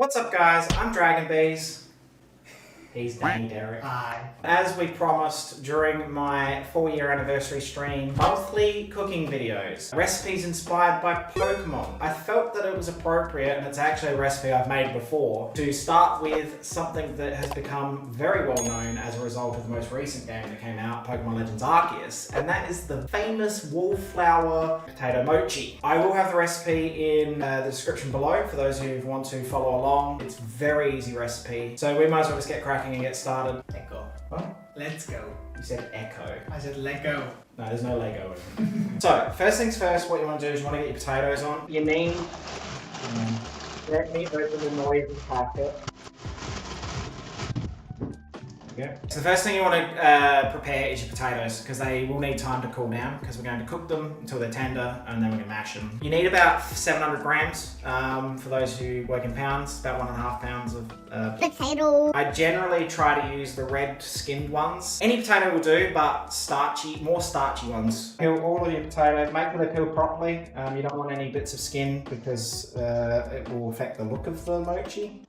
What's up guys, I'm DragonBeaz. He's Danny Derek. Hi. As we promised during my 4-year anniversary stream, monthly cooking videos, recipes inspired by Pokemon. I felt that it was appropriate, and it's actually a recipe I've made before, to start with something that has become very well known as a result of the most recent game that came out, Pokemon Legends Arceus, and that is the famous wallflower potato mochi. I will have the recipe in the description below for those who want to follow along. It's a very easy recipe, so we might as well just get cracking and get started. Echo. What? Let's go. You said echo. I said let go. No, there's no Lego in it. So, first things first, what you want to do is you want to get your potatoes on. You need... let me open the noisy packet. Yeah. So the first thing you want to prepare is your potatoes, because they will need time to cool down, because we're going to cook them until they're tender, and then we're going to mash them. You need about 700 grams, for those who work in pounds, about 1.5 pounds of potato. I generally try to use the red skinned ones. Any potato will do, but more starchy ones. Peel all of your potatoes, make sure they peel properly. You don't want any bits of skin, because it will affect the look of the mochi.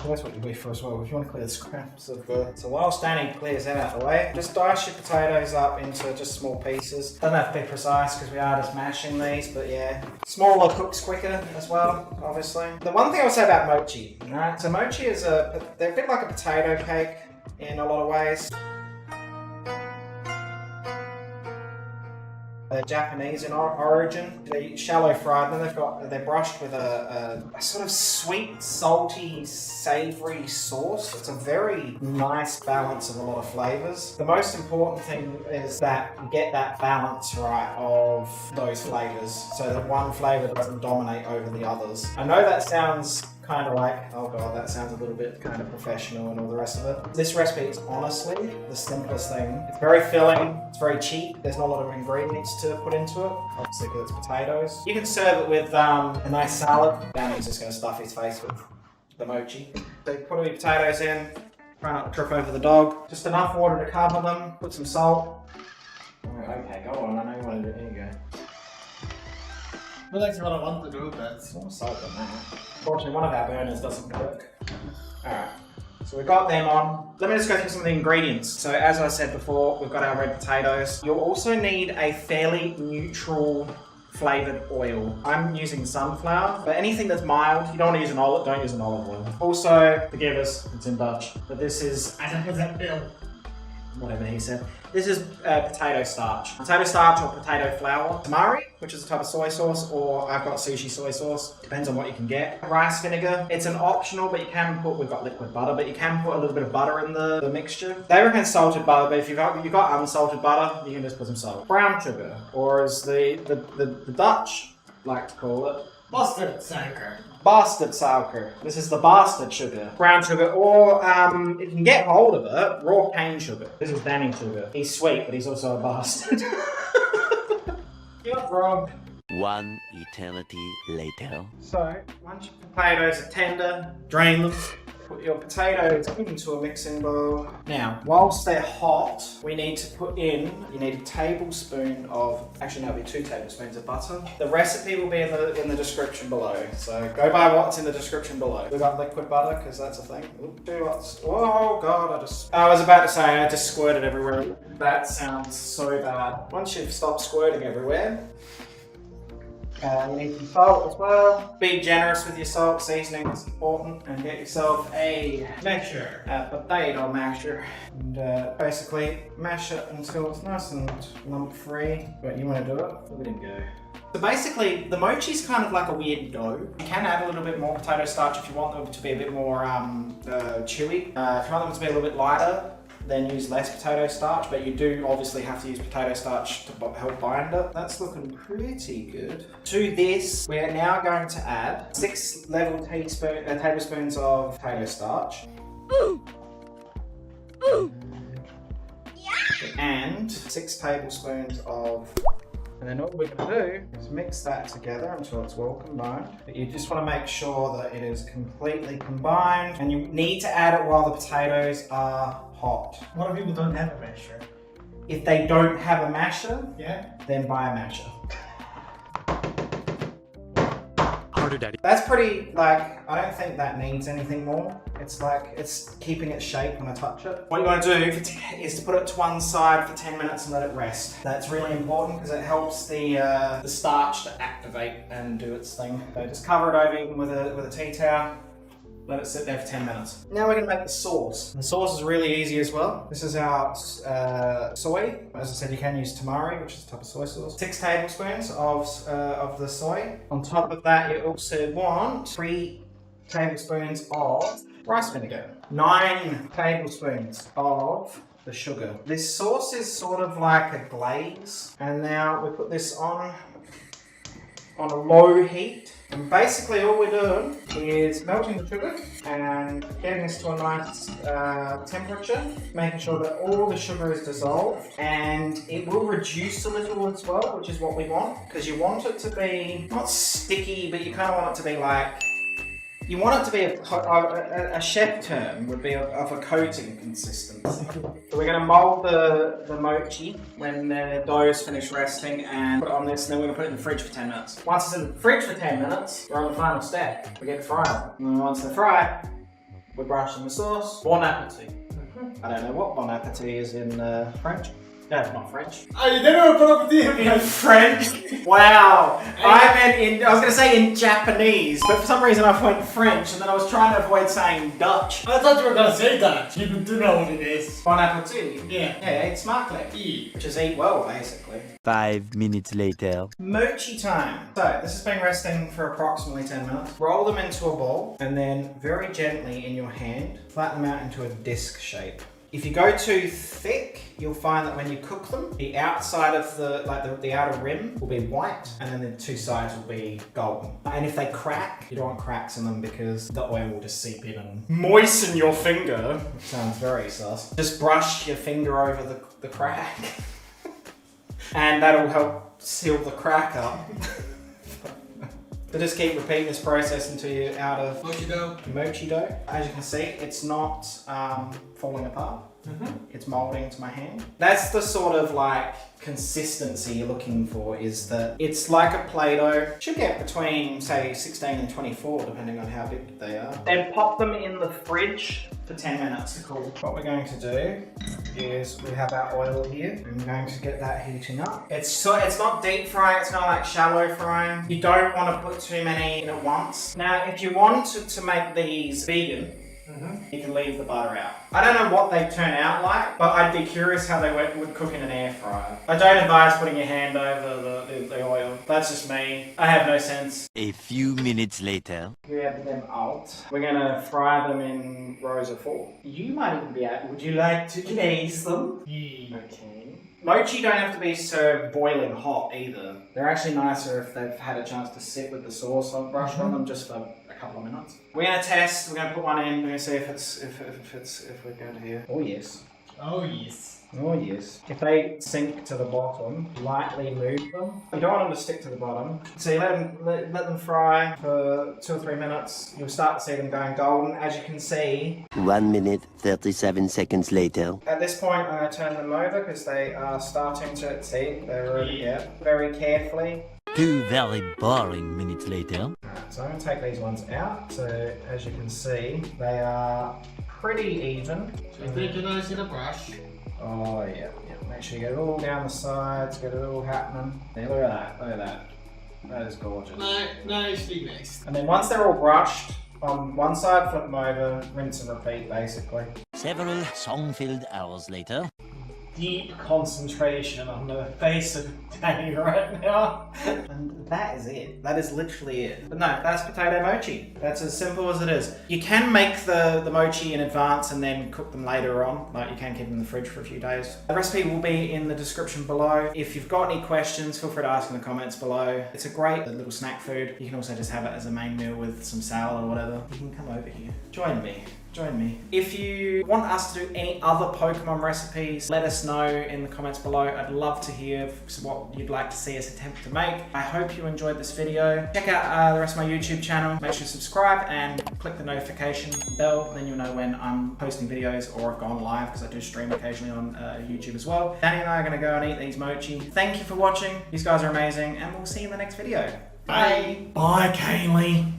That's what you do for as well, if you want to clear the scraps of the... So whilst Danny clears that out of the way, just dice your potatoes up into just small pieces. Doesn't have to be precise because we are just mashing these, but yeah. Smaller cooks quicker as well, obviously. The one thing I'll say about mochi, alright? So mochi is they're a bit like a potato cake in a lot of ways. They're Japanese in origin. They're shallow fried, then they're brushed with a sort of sweet, salty, savoury sauce. It's a very nice balance of a lot of flavours. The most important thing is that you get that balance right of those flavours, so that one flavour doesn't dominate over the others. I know that sounds kind of like, oh god, that sounds a little bit kind of professional and all the rest of it. This recipe is honestly the simplest thing. It's very filling, it's very cheap, there's not a lot of ingredients to put into it, obviously because it's potatoes. You can serve it with a nice salad. Danny's just going to stuff his face with the mochi. So you put all your potatoes in, try not to trip over the dog. Just enough water to cover them, put some salt. Okay, go on, I know you want to do it, here you go. Well, that's what I want to do, but... It's more salt than that. Unfortunately, one of our burners doesn't work. Alright, so we've got them on. Let me just go through some of the ingredients. So as I said before, we've got our red potatoes. You'll also need a fairly neutral flavoured oil. I'm using sunflower, but anything that's mild, you don't want to use an olive, don't use an olive oil. Also, forgive us, it's in Dutch, but this is... I don't know that bill. Whatever he said. This is potato starch. Potato starch or potato flour. Tamari, which is a type of soy sauce, or I've got sushi soy sauce. Depends on what you can get. Rice vinegar. It's an optional, but you can put, we've got liquid butter, but you can put a little bit of butter in the mixture. They recommend salted butter, but if you've got unsalted butter, you can just put some salt. Brown sugar, or as the Dutch like to call it, Bastard suiker. Bastard suiker. This is the bastard sugar. Brown sugar, or if you can get hold of it, raw cane sugar. This is Danny sugar. He's sweet, but he's also a bastard. You're wrong. One eternity later. So, once your potatoes are tender, drain them. Put your potatoes into a mixing bowl. Now, whilst they're hot, we need to put in, you need a tablespoon of, actually no, it'll be 2 tablespoons of butter. The recipe will be in the description below, so go by what's in the description below. We've got liquid butter, because that's a thing. Oh god, I was about to say, I just squirted everywhere. That sounds so bad. Once you've stopped squirting everywhere, you need some salt as well. Be generous with your salt, seasoning is important, and get yourself a potato masher. And basically mash it until it's nice and lump free. But you want to do it? Look at it go. So basically, the mochi's kind of like a weird dough. You can add a little bit more potato starch if you want them to be a bit more chewy. If you want them to be a little bit lighter, then use less potato starch, but you do obviously have to use potato starch to help bind it. That's looking pretty good. To this, we are now going to add 6 level tablespoons of potato starch. And 6 tablespoons of... And then all we're going to do is mix that together until it's well combined. But you just want to make sure that it is completely combined, and you need to add it while the potatoes are hot. A lot of people don't have a masher. If they don't have a masher, Yeah. then buy a masher. Harder, daddy. That's pretty, like, I don't think that needs anything more. It's like, it's keeping its shape when I touch it. What you want to do is to put it to one side for 10 minutes and let it rest. That's really important because it helps the starch to activate and do its thing. So just cover it over even with a tea towel. Let it sit there for 10 minutes. Now we're going to make the sauce. The sauce is really easy as well. This is our soy. As I said, you can use tamari, which is a type of soy sauce. 6 tablespoons of the soy. On top of that, you also want 3 tablespoons of rice vinegar. 9 tablespoons of the sugar. This sauce is sort of like a glaze. And now we put this on a low heat. And basically all we're doing is melting the sugar and getting this to a nice temperature, making sure that all the sugar is dissolved, and it will reduce a little as well, which is what we want, because you want it to be not sticky, but you kind of want it to be like, you want it to be a chef term would be of a coating consistency. So we're going to mold the mochi when the dough's finished resting and put it on this, and then we're going to put it in the fridge for 10 minutes. Once it's in the fridge for 10 minutes, we're on the final step. We get to fry them. And once they're fried, we're brushing the sauce. Bon appetit. I don't know what bon appetit is in French. No, it's not French. Ah, you didn't know bon appetit In French? Wow. I was going to say in Japanese, but for some reason I went French, and then I was trying to avoid saying Dutch. I thought you were gonna say that. You do know what it is. Bon appetit. Yeah. Yeah, eat smartly. Eat. Which is eat well, basically. 5 minutes later. Mochi time. So this has been resting for approximately 10 minutes. Roll them into a ball, and then very gently in your hand, flatten them out into a disc shape. If you go too thick, you'll find that when you cook them, the outside of the outer rim will be white, and then the 2 sides will be golden. And if they crack, you don't want cracks in them because the oil will just seep in and moisten your finger. Sounds very sus. Just brush your finger over the crack, and that'll help seal the crack up. So just keep repeating this process until you're out of mochi dough. As you can see, it's not falling apart. It's molding to my hand. That's the sort of like consistency you're looking for, is that it's like a Play-Doh. Should get between say 16 and 24 depending on how big they are. Then pop them in the fridge for 10 minutes to cool. What we're going to do is we have our oil here. I'm going to get that heating up. It's not deep frying, it's kind of like shallow frying. You don't want to put too many in at once. Now if you wanted to make these vegan, you can leave the butter out. I don't know what they turn out like, but I'd be curious how they would cook in an air fryer. I don't advise putting your hand over the oil. That's just me. I have no sense. A few minutes later. We have them out. We're gonna fry them in rows of 4. You might even be out. Would you like to glaze them? Yeah. Okay. Mochi don't have to be served boiling hot either. They're actually nicer if they've had a chance to sit with the sauce on brush on them just for a couple of minutes. We're gonna test. We're gonna put one in. We're gonna see if we're good here. Oh yes. Oh yes. Oh yes. If they sink to the bottom, lightly move them. You don't want them to stick to the bottom. So you let them fry for 2 or 3 minutes. You'll start to see them going golden. As you can see, 1 minute, 37 seconds later. at this point I'm going to turn them over because they are starting to see. They're already very carefully. 2 very boring minutes later. So I'm going to take these ones out. So as you can see, they are pretty even. So take it nice in a brush. Oh yeah. Make sure you get it all down the sides, get it all happening. Yeah, look at that. That is gorgeous. Nicely mixed. And then once they're all brushed, on one side, flip them over, rinse and repeat basically. Several song-filled hours later. Deep concentration on the face of Danny right now. And that is it. That is literally it. But no, that's potato mochi. That's as simple as it is. You can make the mochi in advance and then cook them later on. Like you can keep them in the fridge for a few days. The recipe will be in the description below. If you've got any questions, feel free to ask in the comments below. It's a great little snack food. You can also just have it as a main meal with some salad or whatever. You can come over here. Join me. Join me. If you want us to do any other Pokemon recipes, let us know in the comments below. I'd love to hear what you'd like to see us attempt to make. I hope you enjoyed this video. Check out the rest of my YouTube channel. Make sure to subscribe and click the notification bell. Then you'll know when I'm posting videos or I've gone live, because I do stream occasionally on YouTube as well. Danny and I are going to go and eat these mochi. Thank you for watching. These guys are amazing, and we'll see you in the next video. Bye. Bye, Kaylee.